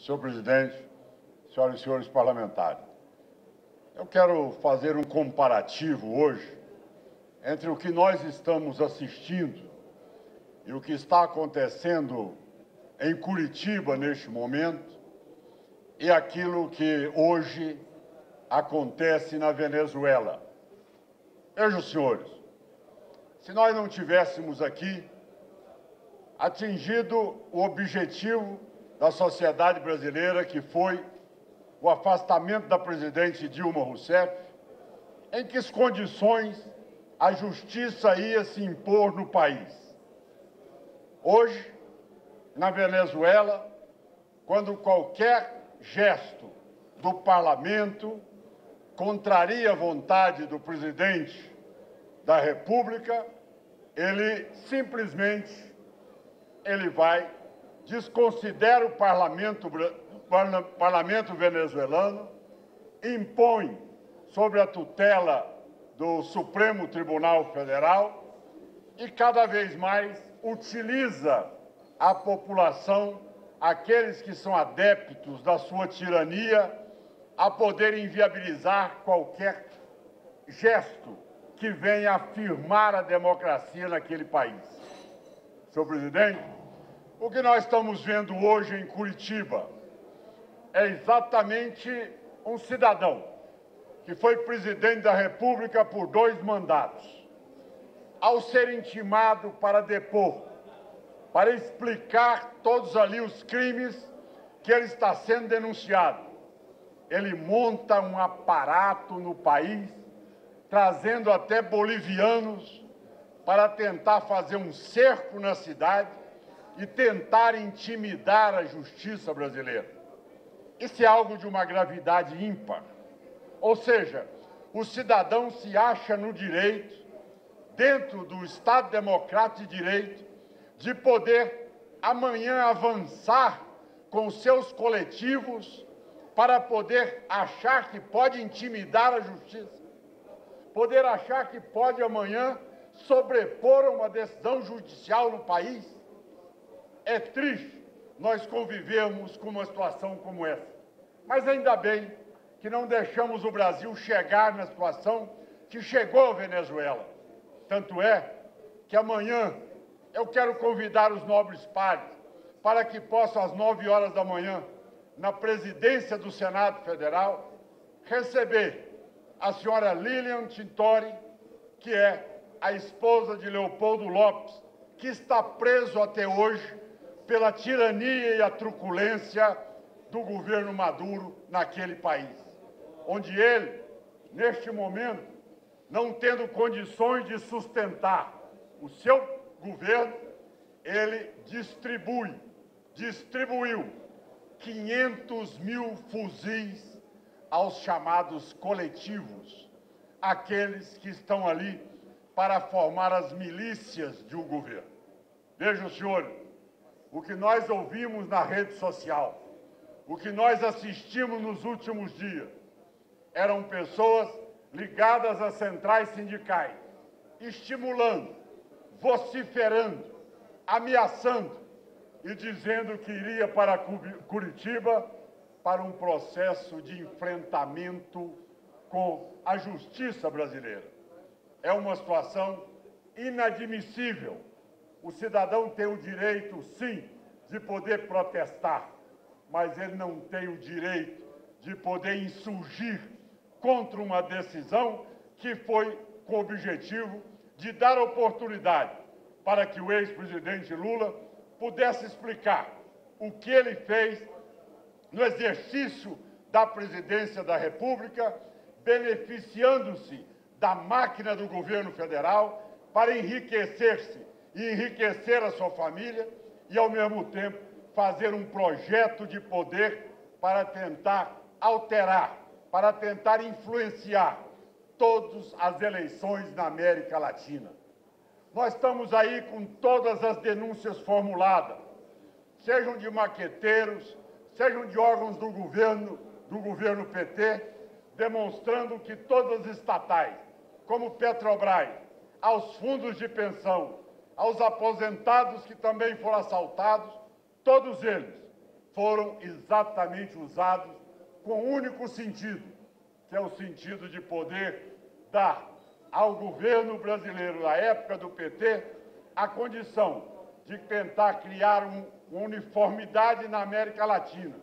Senhor presidente, senhoras e senhores parlamentares, eu quero fazer um comparativo hoje entre o que nós estamos assistindo e o que está acontecendo em Curitiba neste momento e aquilo que hoje acontece na Venezuela. Vejam, senhores, se nós não tivéssemos aqui atingido o objetivo da sociedade brasileira, que foi o afastamento da presidente Dilma Rousseff, em que condições a justiça ia se impor no país. Hoje, na Venezuela, quando qualquer gesto do parlamento contraria a vontade do presidente da República, ele simplesmente desconsidera o parlamento venezuelano, impõe sobre a tutela do Supremo Tribunal Federal e cada vez mais utiliza a população, aqueles que são adeptos da sua tirania, a poder inviabilizar qualquer gesto que venha afirmar a democracia naquele país. Senhor presidente, o que nós estamos vendo hoje em Curitiba é exatamente um cidadão que foi presidente da República por 2 mandatos. Ao ser intimado para depor, para explicar todos ali os crimes que ele está sendo denunciado, ele monta um aparato no país, trazendo até bolivianos para tentar fazer um cerco na cidade e tentar intimidar a justiça brasileira. Isso é algo de uma gravidade ímpar. Ou seja, o cidadão se acha no direito, dentro do Estado Democrático de Direito, de poder amanhã avançar com seus coletivos para poder achar que pode intimidar a justiça, poder achar que pode amanhã sobrepor uma decisão judicial no país. É triste nós convivermos com uma situação como essa, mas ainda bem que não deixamos o Brasil chegar na situação que chegou a Venezuela. Tanto é que amanhã eu quero convidar os nobres pares para que possam, às 9 horas da manhã, na presidência do Senado Federal, receber a senhora Lilian Tintori, que é a esposa de Leopoldo Lopes, que está preso até hoje pela tirania e a truculência do governo Maduro naquele país, onde ele, neste momento, não tendo condições de sustentar o seu governo, ele distribuiu 500 mil fuzis aos chamados coletivos, aqueles que estão ali para formar as milícias de um governo. Vejam, senhores, o que nós ouvimos na rede social, o que nós assistimos nos últimos dias, eram pessoas ligadas às centrais sindicais, estimulando, vociferando, ameaçando e dizendo que iria para Curitiba para um processo de enfrentamento com a justiça brasileira. É uma situação inadmissível. O cidadão tem o direito, sim, de poder protestar, mas ele não tem o direito de poder insurgir contra uma decisão que foi com o objetivo de dar oportunidade para que o ex-presidente Lula pudesse explicar o que ele fez no exercício da presidência da República, beneficiando-se da máquina do governo federal para enriquecer-se e enriquecer a sua família e, ao mesmo tempo, fazer um projeto de poder para tentar alterar, para tentar influenciar todas as eleições na América Latina. Nós estamos aí com todas as denúncias formuladas, sejam de maqueteiros, sejam de órgãos do governo PT, demonstrando que todas as estatais, como Petrobras, aos fundos de pensão, aos aposentados que também foram assaltados, todos eles foram exatamente usados com um único sentido, que é o sentido de poder dar ao governo brasileiro, na época do PT, a condição de tentar criar uma uniformidade na América Latina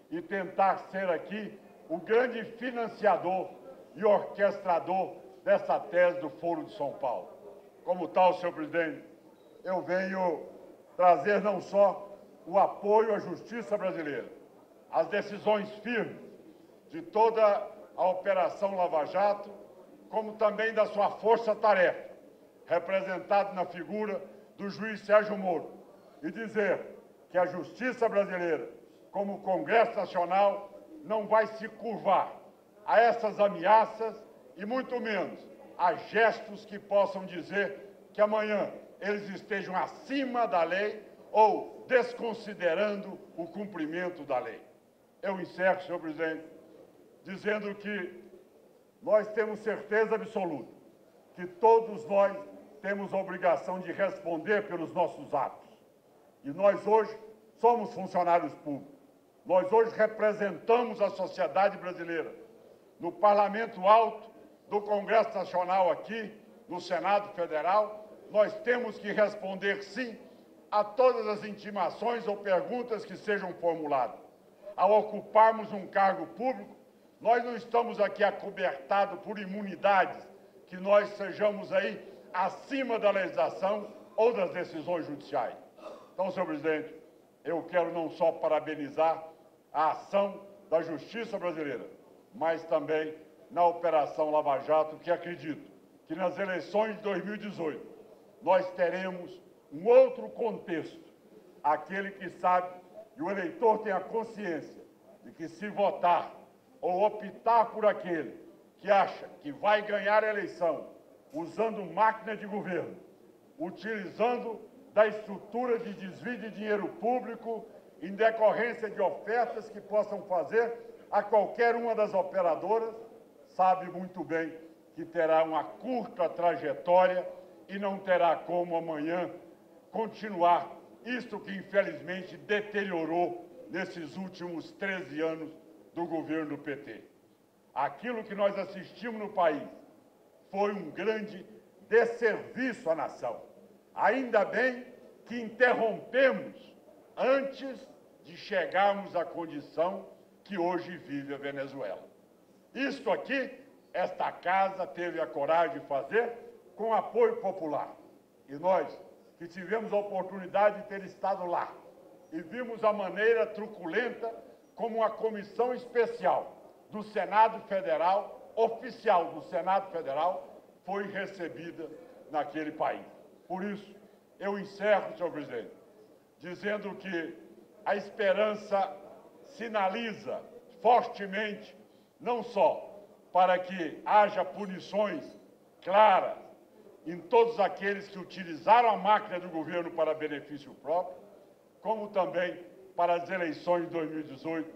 e tentar ser aqui o grande financiador e orquestrador dessa tese do Foro de São Paulo. Como tal, senhor presidente, eu venho trazer não só o apoio à justiça brasileira, as decisões firmes de toda a Operação Lava Jato, como também da sua força-tarefa, representada na figura do juiz Sérgio Moro, e dizer que a justiça brasileira, como o Congresso Nacional, não vai se curvar a essas ameaças e muito menos a gestos que possam dizer que amanhã eles estejam acima da lei ou desconsiderando o cumprimento da lei. Eu encerro, senhor presidente, dizendo que nós temos certeza absoluta que todos nós temos a obrigação de responder pelos nossos atos. E nós hoje somos funcionários públicos. Nós hoje representamos a sociedade brasileira no Parlamento Alto, do Congresso Nacional aqui, no Senado Federal. Nós temos que responder, sim, a todas as intimações ou perguntas que sejam formuladas. Ao ocuparmos um cargo público, nós não estamos aqui acobertados por imunidades, que nós sejamos aí acima da legislação ou das decisões judiciais. Então, senhor presidente, eu quero não só parabenizar a ação da justiça brasileira, mas também na Operação Lava Jato, que acredito que nas eleições de 2018 nós teremos um outro contexto, aquele que sabe e o eleitor tem a consciência de que se votar ou optar por aquele que acha que vai ganhar a eleição usando máquina de governo, utilizando da estrutura de desvio de dinheiro público em decorrência de ofertas que possam fazer a qualquer uma das operadoras, sabe muito bem que terá uma curta trajetória e não terá como amanhã continuar isto que infelizmente deteriorou nesses últimos 13 anos do governo do PT. Aquilo que nós assistimos no país foi um grande desserviço à nação. Ainda bem que interrompemos antes de chegarmos à condição que hoje vive a Venezuela. Isto aqui, esta casa teve a coragem de fazer com apoio popular. E nós, que tivemos a oportunidade de ter estado lá e vimos a maneira truculenta como uma comissão especial do Senado Federal, oficial do Senado Federal, foi recebida naquele país. Por isso, eu encerro, senhor presidente, dizendo que a esperança sinaliza fortemente, não só para que haja punições claras em todos aqueles que utilizaram a máquina do governo para benefício próprio, como também para as eleições de 2018,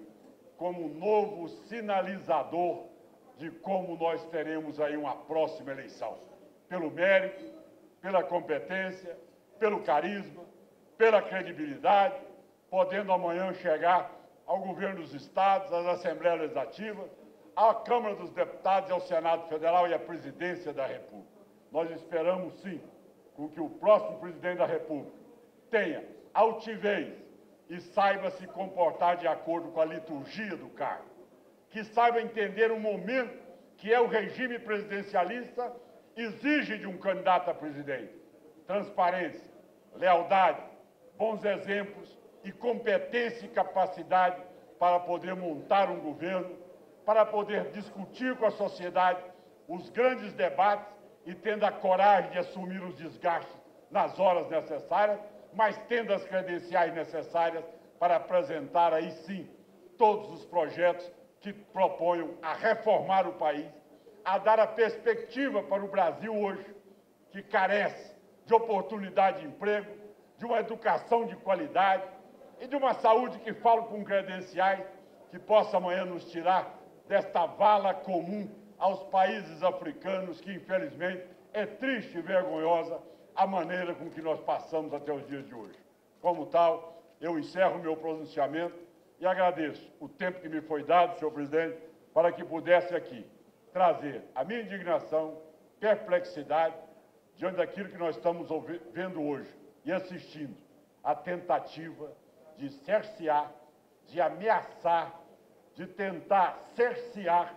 como um novo sinalizador de como nós teremos aí uma próxima eleição. Pelo mérito, pela competência, pelo carisma, pela credibilidade, podendo amanhã chegar ao governo dos estados, às assembleias legislativas, à Câmara dos Deputados, ao Senado Federal e à Presidência da República. Nós esperamos, sim, com que o próximo presidente da República tenha altivez e saiba se comportar de acordo com a liturgia do cargo, que saiba entender o momento que é o regime presidencialista exige de um candidato a presidente: transparência, lealdade, bons exemplos e competência e capacidade para poder montar um governo, para poder discutir com a sociedade os grandes debates e tendo a coragem de assumir os desgastes nas horas necessárias, mas tendo as credenciais necessárias para apresentar aí sim todos os projetos que proponham a reformar o país, a dar a perspectiva para o Brasil hoje, que carece de oportunidade de emprego, de uma educação de qualidade e de uma saúde que fala com credenciais que possa amanhã nos tirar desta vala comum aos países africanos, que infelizmente é triste e vergonhosa a maneira com que nós passamos até os dias de hoje. Como tal, eu encerro meu pronunciamento e agradeço o tempo que me foi dado, senhor presidente, para que pudesse aqui trazer a minha indignação, perplexidade, diante daquilo que nós estamos vendo hoje e assistindo, a tentativa de cercear, de ameaçar, de tentar cercear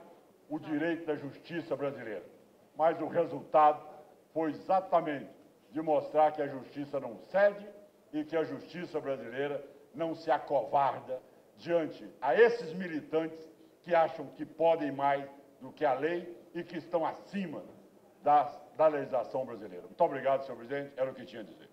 o direito da justiça brasileira. Mas o resultado foi exatamente de mostrar que a justiça não cede e que a justiça brasileira não se acovarda diante a esses militantes que acham que podem mais do que a lei e que estão acima da legislação brasileira. Muito obrigado, senhor presidente. Era o que tinha a dizer.